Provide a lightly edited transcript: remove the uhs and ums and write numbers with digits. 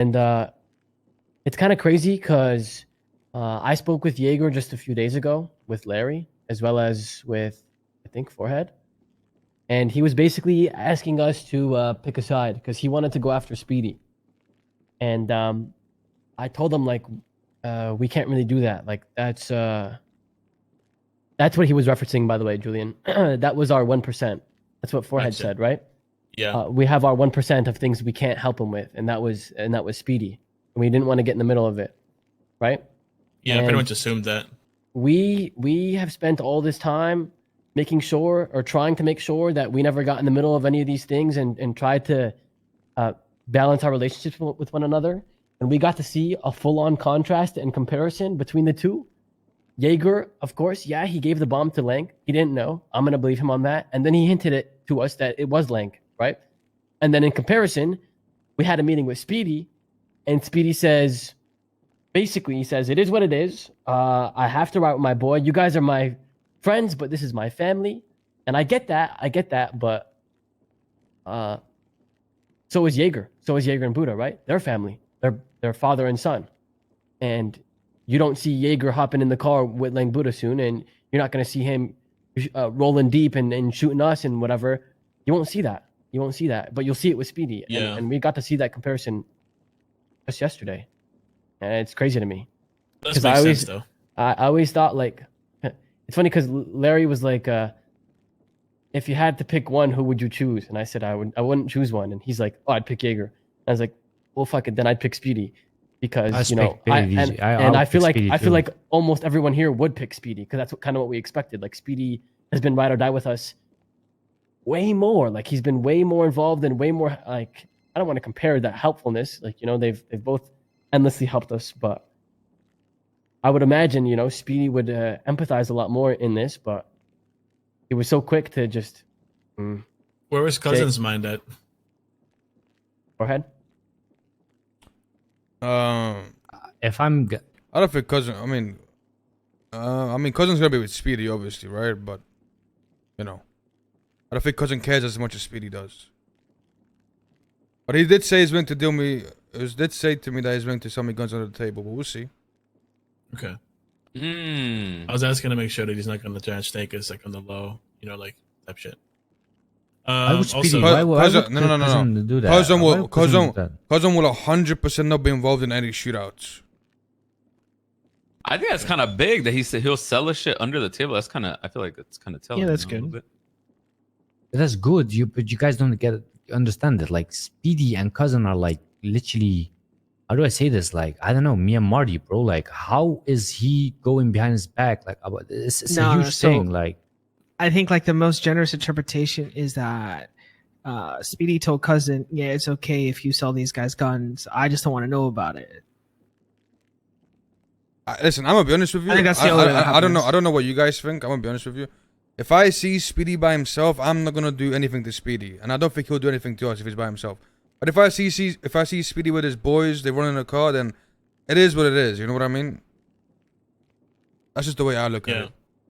And it's kind of crazy because I spoke with Yeager just a few days ago with Larry, as well as with, I think, Forehead. And he was basically asking us to pick a side because he wanted to go after Speedy. And I told him, like, we can't really do that. Like, that's what he was referencing, by the way, Julian. That was our 1%. That's what Forehead Gotcha. said, right? Yeah. We have our 1% of things we can't help him with, and that was Speedy. And we didn't want to get in the middle of it, right? Yeah, And I pretty much assumed that. we have spent all this time making sure, or trying to make sure, that we never got in the middle of any of these things and tried to balance our relationships with one another. And we got to see a full-on contrast and comparison between the two. Yeager, of course, yeah, he gave the bomb to Lank. He didn't know. I'm going to believe him on that. And then he hinted it to us that it was Lank, right? And then in comparison, we had a meeting with Speedy, and Speedy says, basically, he says, it is what it is. I have to ride with my boy. You guys are my friends, but this is my family. And I get that, but so is Yeager. So is Yeager and Buddha, right? They're family. They're father and son. And you don't see Yeager hopping in the car with Lang Buddha soon, and you're not going to see him rolling deep and shooting us and whatever. You won't see that. You won't see that, but you'll see it with Speedy. Yeah. And we got to see that comparison just yesterday. And it's crazy to me. That makes sense, though. I always thought, like, it's funny because Larry was like, if you had to pick one, who would you choose? And I said, I wouldn't choose one. And he's like, oh, I'd pick Yeager. I was like, well, fuck it, then I'd pick Speedy. Because, you know, I feel like almost everyone here would pick Speedy, because that's kind of what we expected. Like, Speedy has been ride or die with us way more. Like, he's been way more involved and way more, like, I don't want to compare that helpfulness. Like, you know, they've both endlessly helped us, but I would imagine, you know, Speedy would empathize a lot more in this, but he was so quick to just Where was Cousin's mind at? Forehead. If I'm, I don't think Cousin. I mean, Cousin's gonna be with Speedy, obviously, right? But you know, I don't think Cousin cares as much as Speedy does. But he did say he's willing to deal me. He did say to me that he's willing to sell me guns under the table, but we'll see. Okay. I was asking to make sure that he's not gonna try and snake us, like, on the low, you know, like, type shit. why would Speedy? Also, Why would no. Cousin do that? Cousin Why will would Cousin do that? 100% not be involved in any shootouts. I think that's kind of big that he said he'll sell his shit under the table. That's kind of, I feel like that's kind of telling. Yeah, that's you know, a good. little bit. That's good. But you guys don't understand it. Like, Speedy and Cousin are like literally. How do I say this? Like, I don't know, me and Marty, bro. Like, how is he going behind his back? Like, it's a huge thing. Like, I think, like, the most generous interpretation is that Speedy told Cousin, yeah, it's okay if you sell these guys guns. I just don't want to know about it. Listen, I'm gonna be honest with you. I think that's the only way that I don't know. happens. I don't know what you guys think. I'm gonna be honest with you. If I see Speedy by himself, I'm not gonna do anything to Speedy, and I don't think he'll do anything to us if he's by himself. But if I see Speedy with his boys, they run in a car, then it is what it is. You know what I mean? That's just the way I look at it.